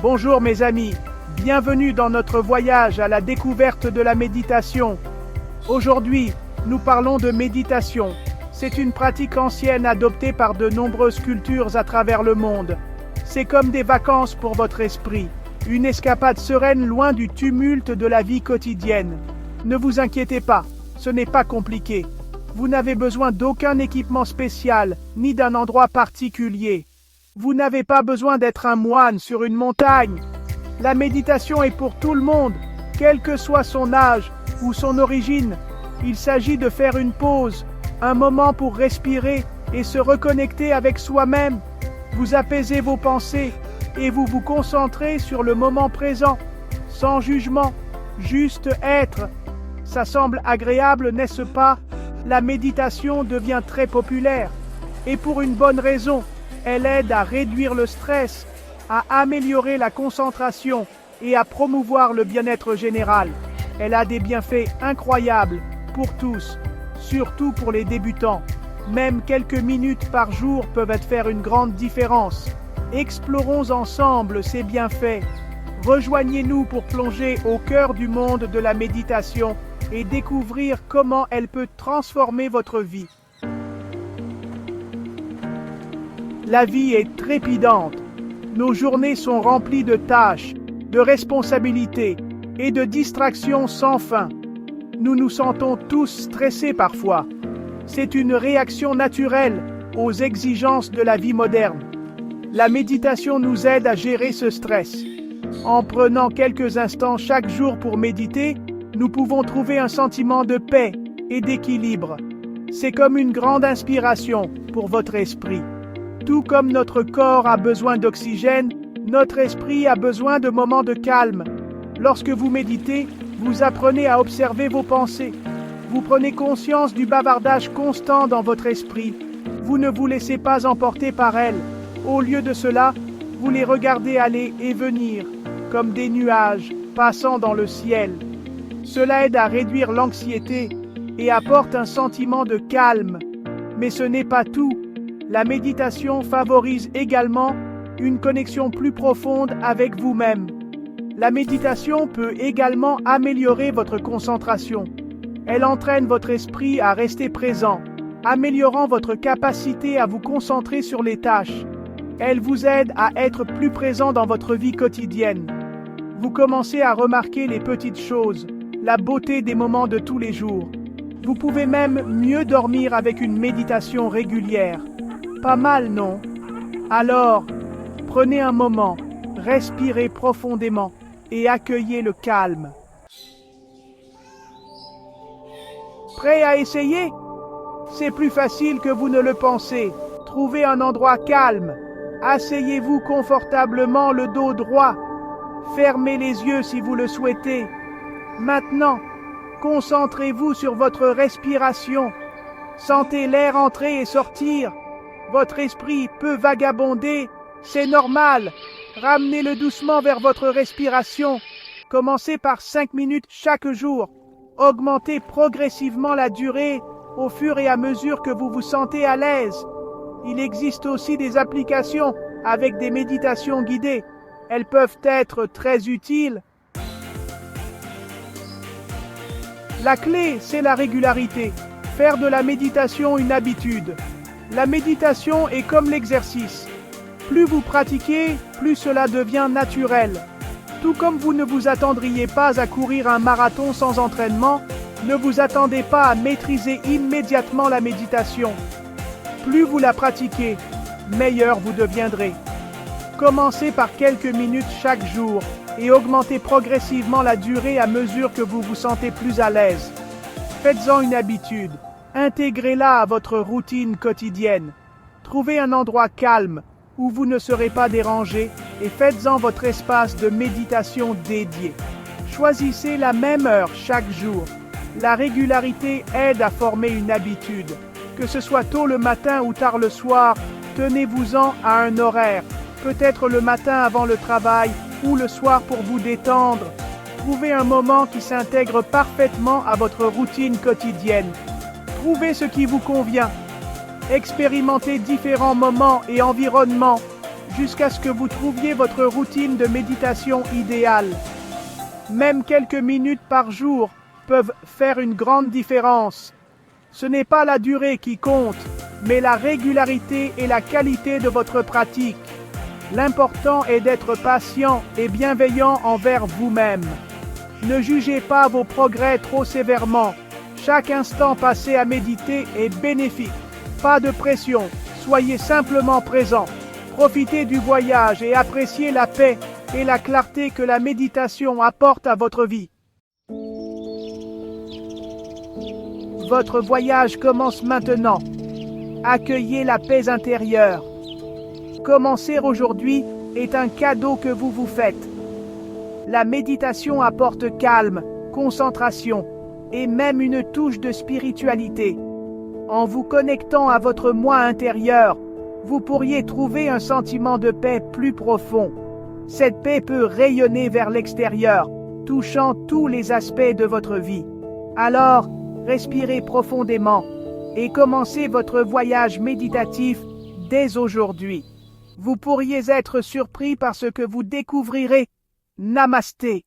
Bonjour mes amis, bienvenue dans notre voyage à la découverte de la méditation. Aujourd'hui, nous parlons de méditation. C'est une pratique ancienne adoptée par de nombreuses cultures à travers le monde. C'est comme des vacances pour votre esprit, une escapade sereine loin du tumulte de la vie quotidienne. Ne vous inquiétez pas, ce n'est pas compliqué. Vous n'avez besoin d'aucun équipement spécial, ni d'un endroit particulier. Vous n'avez pas besoin d'être un moine sur une montagne. La méditation est pour tout le monde, quel que soit son âge ou son origine. Il s'agit de faire une pause, un moment pour respirer et se reconnecter avec soi-même. Vous apaisez vos pensées et vous vous concentrez sur le moment présent, sans jugement, juste être. Ça semble agréable, n'est-ce pas? La méditation devient très populaire. Et pour une bonne raison. Elle aide à réduire le stress, à améliorer la concentration et à promouvoir le bien-être général. Elle a des bienfaits incroyables pour tous, surtout pour les débutants. Même quelques minutes par jour peuvent faire une grande différence. Explorons ensemble ces bienfaits. Rejoignez-nous pour plonger au cœur du monde de la méditation et découvrir comment elle peut transformer votre vie. La vie est trépidante. Nos journées sont remplies de tâches, de responsabilités et de distractions sans fin. Nous nous sentons tous stressés parfois. C'est une réaction naturelle aux exigences de la vie moderne. La méditation nous aide à gérer ce stress. En prenant quelques instants chaque jour pour méditer, nous pouvons trouver un sentiment de paix et d'équilibre. C'est comme une grande inspiration pour votre esprit. Tout comme notre corps a besoin d'oxygène, notre esprit a besoin de moments de calme. Lorsque vous méditez, vous apprenez à observer vos pensées. Vous prenez conscience du bavardage constant dans votre esprit. Vous ne vous laissez pas emporter par elles. Au lieu de cela, vous les regardez aller et venir, comme des nuages passant dans le ciel. Cela aide à réduire l'anxiété et apporte un sentiment de calme. Mais ce n'est pas tout. La méditation favorise également une connexion plus profonde avec vous-même. La méditation peut également améliorer votre concentration. Elle entraîne votre esprit à rester présent, améliorant votre capacité à vous concentrer sur les tâches. Elle vous aide à être plus présent dans votre vie quotidienne. Vous commencez à remarquer les petites choses, la beauté des moments de tous les jours. Vous pouvez même mieux dormir avec une méditation régulière. Pas mal, non? Alors, prenez un moment, respirez profondément et accueillez le calme. Prêt à essayer? C'est plus facile que vous ne le pensez. Trouvez un endroit calme. Asseyez-vous confortablement, le dos droit. Fermez les yeux si vous le souhaitez. Maintenant, concentrez-vous sur votre respiration. Sentez l'air entrer et sortir. Votre esprit peut vagabonder, c'est normal. Ramenez-le doucement vers votre respiration. Commencez par 5 minutes chaque jour. Augmentez progressivement la durée au fur et à mesure que vous vous sentez à l'aise. Il existe aussi des applications avec des méditations guidées. Elles peuvent être très utiles. La clé, c'est la régularité. Faire de la méditation une habitude. La méditation est comme l'exercice. Plus vous pratiquez, plus cela devient naturel. Tout comme vous ne vous attendriez pas à courir un marathon sans entraînement, ne vous attendez pas à maîtriser immédiatement la méditation. Plus vous la pratiquez, meilleur vous deviendrez. Commencez par quelques minutes chaque jour et augmentez progressivement la durée à mesure que vous vous sentez plus à l'aise. Faites-en une habitude. Intégrez-la à votre routine quotidienne. Trouvez un endroit calme où vous ne serez pas dérangé et faites-en votre espace de méditation dédié. Choisissez la même heure chaque jour. La régularité aide à former une habitude. Que ce soit tôt le matin ou tard le soir, tenez-vous-en à un horaire. Peut-être le matin avant le travail ou le soir pour vous détendre. Trouvez un moment qui s'intègre parfaitement à votre routine quotidienne. Trouvez ce qui vous convient. Expérimentez différents moments et environnements jusqu'à ce que vous trouviez votre routine de méditation idéale. Même quelques minutes par jour peuvent faire une grande différence. Ce n'est pas la durée qui compte, mais la régularité et la qualité de votre pratique. L'important est d'être patient et bienveillant envers vous-même. Ne jugez pas vos progrès trop sévèrement. Chaque instant passé à méditer est bénéfique. Pas de pression, soyez simplement présent. Profitez du voyage et appréciez la paix et la clarté que la méditation apporte à votre vie. Votre voyage commence maintenant. Accueillez la paix intérieure. Commencer aujourd'hui est un cadeau que vous vous faites. La méditation apporte calme, concentration et même une touche de spiritualité. En vous connectant à votre moi intérieur, vous pourriez trouver un sentiment de paix plus profond. Cette paix peut rayonner vers l'extérieur, touchant tous les aspects de votre vie. Alors, respirez profondément et commencez votre voyage méditatif dès aujourd'hui. Vous pourriez être surpris par ce que vous découvrirez. Namasté.